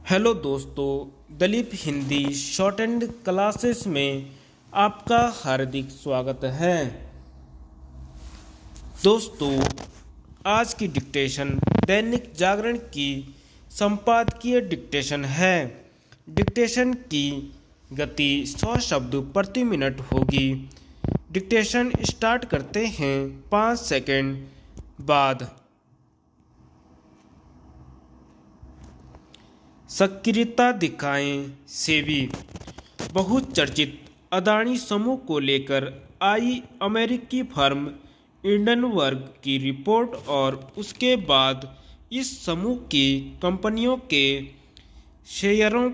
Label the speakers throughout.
Speaker 1: Hello दोस्तों, Dalip Hindi shorthand classes में आपका हार्दिक स्वागत है। दोस्तों, आज की डिक्टेशन दैनिक जागरण की संपादकीय डिक्टेशन है। डिक्टेशन की गति 100 शब्द प्रति मिनट होगी। डिक्टेशन स्टार्ट करते हैं 5 सेकंड बाद। सक्रियता दिखाएं सेबी। बहुचर्चित अदानी समूह को लेकर आई अमेरिकी फर्म हिंडनबर्ग की रिपोर्ट और उसके बाद इस समूह की कंपनियों के शेयरों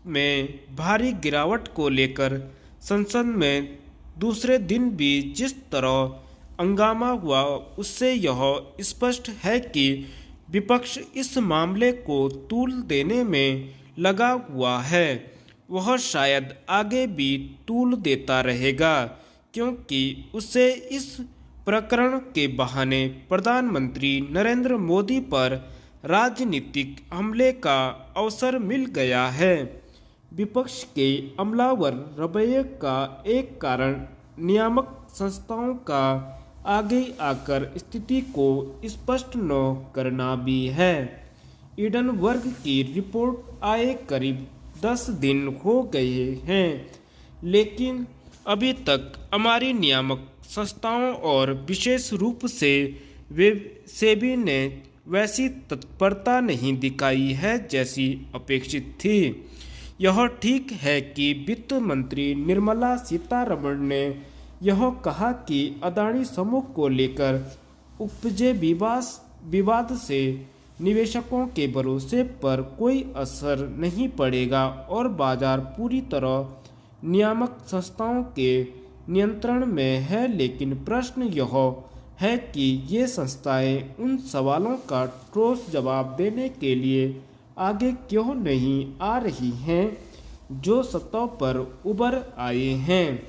Speaker 1: में भारी गिरावट को लेकर संसद में दूसरे दिन भी जिस तरह हंगामा हुआ, उससे यह स्पष्ट है कि विपक्ष इस मामले को तूल देने में लगा हुआ है। वह शायद आगे भी तूल देता रहेगा, क्योंकि उसे इस प्रकरण के बहाने प्रधानमंत्री नरेंद्र मोदी पर राजनीतिक हमले का अवसर मिल गया है। विपक्ष के हमलावर रवैये का एक कारण नियामक संस्थाओं का आगे आकर स्थिति को स्पष्ट न करना भी है। हिंडनबर्ग की रिपोर्ट आए करीब 10 दिन हो गए हैं, लेकिन अभी तक हमारी नियामक संस्थाओं और विशेष रूप से सेबी ने वैसी तत्परता नहीं दिखाई है जैसी अपेक्षित थी। यह ठीक है कि वित्त मंत्री निर्मला सीतारमण ने यह कहा कि अदानी समूह को लेकर उपजे विवाद से निवेशकों के भरोसे पर कोई असर नहीं पड़ेगा और बाजार पूरी तरह नियामक संस्थाओं के नियंत्रण में है। लेकिन प्रश्न यह है कि ये संस्थाएं उन सवालों का ठोस जवाब देने के लिए आगे क्यों नहीं आ रही हैं जो सतह पर उभर आए हैं।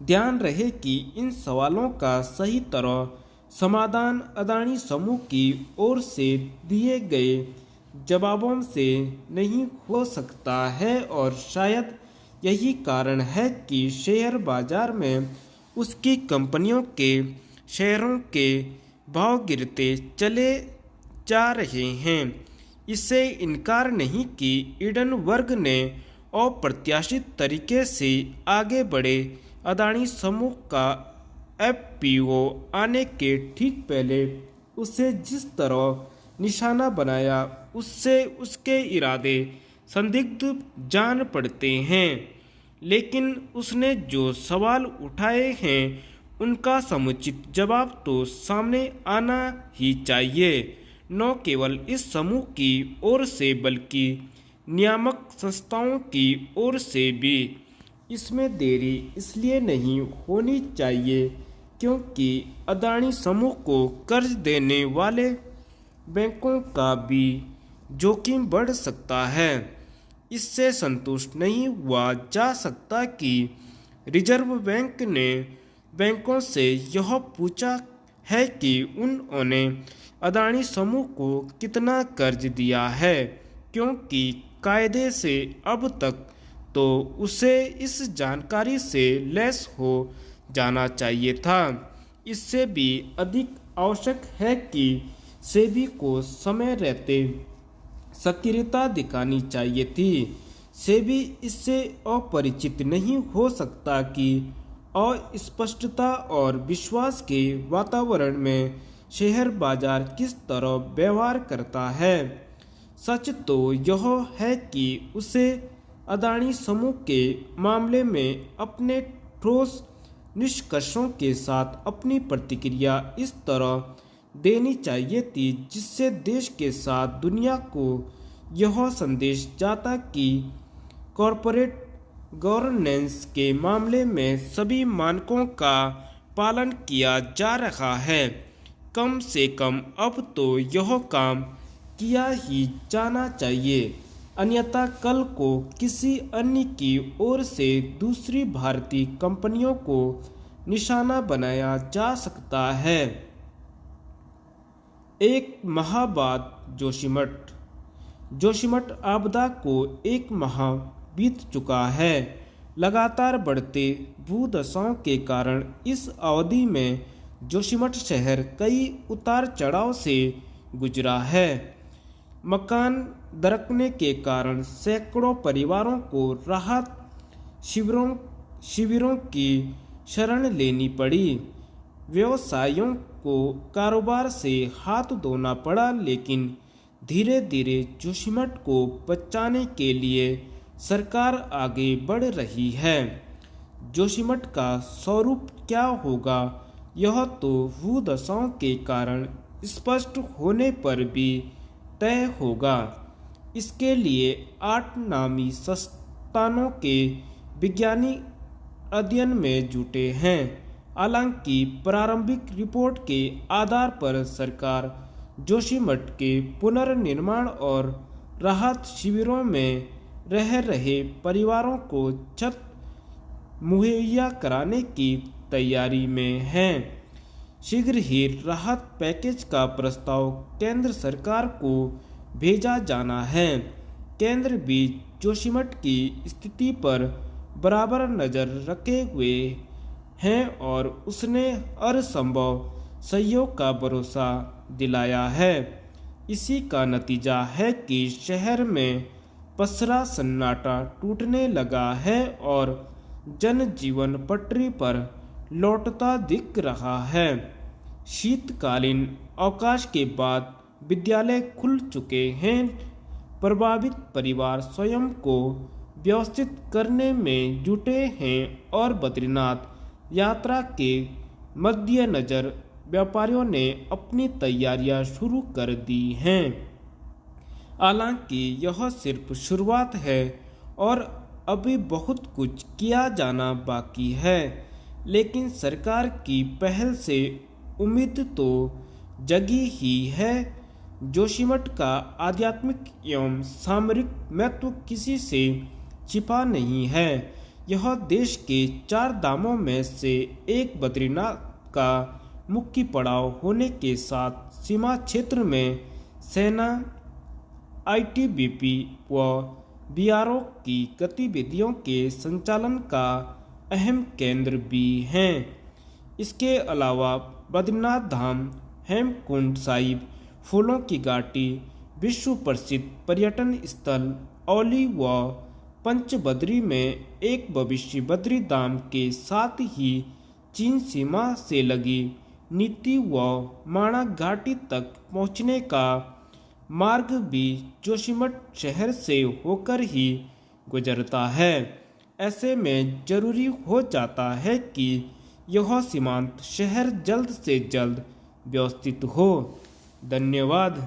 Speaker 1: ध्यान रहे कि इन सवालों का सही तरह समाधान अदानी समूह की ओर से दिए गए जवाबों से नहीं हो सकता है, और शायद यही कारण है कि शेयर बाजार में उसकी कंपनियों के शेयरों के भाव गिरते चले जा रहे हैं। इससे इनकार नहीं कि हिंडनबर्ग ने अप्रत्याशित तरीके से आगे बढ़े अदानी समूह का एफपीओ आने के ठीक पहले उसे जिस तरह निशाना बनाया, उससे उसके इरादे संदिग्ध जान पड़ते हैं। लेकिन उसने जो सवाल उठाए हैं उनका समुचित जवाब तो सामने आना ही चाहिए, न केवल इस समूह की ओर से बल्कि नियामक संस्थाओं की ओर से भी। इसमें देरी इसलिए नहीं होनी चाहिए क्योंकि अदानी समूह को कर्ज देने वाले बैंकों का भी जोखिम बढ़ सकता है। इससे संतुष्ट नहीं हुआ जा सकता कि रिजर्व बैंक ने बैंकों से यह पूछा है कि उन्होंने अदानी समूह को कितना कर्ज दिया है, क्योंकि कायदे से अब तक तो उसे इस जानकारी से लैस हो जाना चाहिए था। इससे भी अधिक आवश्यक है कि सेबी को समय रहते सक्रियता दिखानी चाहिए थी। सेबी इससे अपरिचित नहीं हो सकता कि अस्पष्टता और विश्वास के वातावरण में शेयर बाजार किस तरह व्यवहार करता है। सच तो यह है कि उसे अदानी समूह के मामले में अपने ठोस निष्कर्षों के साथ अपनी प्रतिक्रिया इस तरह देनी चाहिए थी जिससे देश के साथ दुनिया को यह संदेश जाता कि कॉरपोरेट गवर्नेंस के मामले में सभी मानकों का पालन किया जा रहा है। कम से कम अब तो यह काम किया ही जाना चाहिए, अन्यथा कल को किसी अन्य की ओर से दूसरी भारतीय कंपनियों को निशाना बनाया जा सकता है। एक माह बाद जोशीमठ जोशीमठ आपदा को 1 माह बीत चुका है। लगातार बढ़ते भूदशाओं के कारण इस अवधि में जोशीमठ शहर कई उतार चढ़ाव से गुजरा है। मकान दरकने के कारण सैकड़ों परिवारों को राहत शिविरों की शरण लेनी पड़ी। व्यवसायियों को कारोबार से हाथ धोना पड़ा, लेकिन धीरे धीरे जोशीमठ को बचाने के लिए सरकार आगे बढ़ रही है। जोशीमठ का स्वरूप क्या होगा, यह तो भूदशाओं के कारण स्पष्ट होने पर भी तय होगा। इसके लिए 8 नामी संस्थानों के विज्ञानी अध्ययन में जुटे हैं। हालांकि प्रारंभिक रिपोर्ट के आधार पर सरकार जोशीमठ के पुनर्निर्माण और राहत शिविरों में रह रहे परिवारों को छत मुहैया कराने की तैयारी में है। शीघ्र ही राहत पैकेज का प्रस्ताव केंद्र सरकार को भेजा जाना है। केंद्र भी जोशीमठ की स्थिति पर बराबर नज़र रखे हुए हैं और उसने हर संभव सहयोग का भरोसा दिलाया है। इसी का नतीजा है कि शहर में पसरा सन्नाटा टूटने लगा है और जनजीवन पटरी पर लौटता दिख रहा है। शीतकालीन अवकाश के बाद विद्यालय खुल चुके हैं। प्रभावित परिवार स्वयं को व्यवस्थित करने में जुटे हैं और बद्रीनाथ यात्रा के मद्देनजर व्यापारियों ने अपनी तैयारियां शुरू कर दी हैं। हालांकि यह सिर्फ शुरुआत है और अभी बहुत कुछ किया जाना बाकी है, लेकिन सरकार की पहल से उम्मीद तो जगी ही है। जोशीमठ का आध्यात्मिक एवं सामरिक महत्व किसी से छिपा नहीं है। यह देश के 4 धामों में से एक बद्रीनाथ का मुख्य पड़ाव होने के साथ सीमा क्षेत्र में सेना, आईटीबीपी व बीआरओ की गतिविधियों के संचालन का अहम केंद्र भी है। इसके अलावा बद्रीनाथ धाम, हेमकुंड साहिब, फूलों की घाटी, विश्व प्रसिद्ध पर्यटन स्थल औली व पंचबद्री में एक भविष्य बद्री धाम के साथ ही चीन सीमा से लगी नीति व माणा घाटी तक पहुंचने का मार्ग भी जोशीमठ शहर से होकर ही गुजरता है। ऐसे में जरूरी हो जाता है कि यह सीमांत शहर जल्द से जल्द व्यवस्थित हो। धन्यवाद।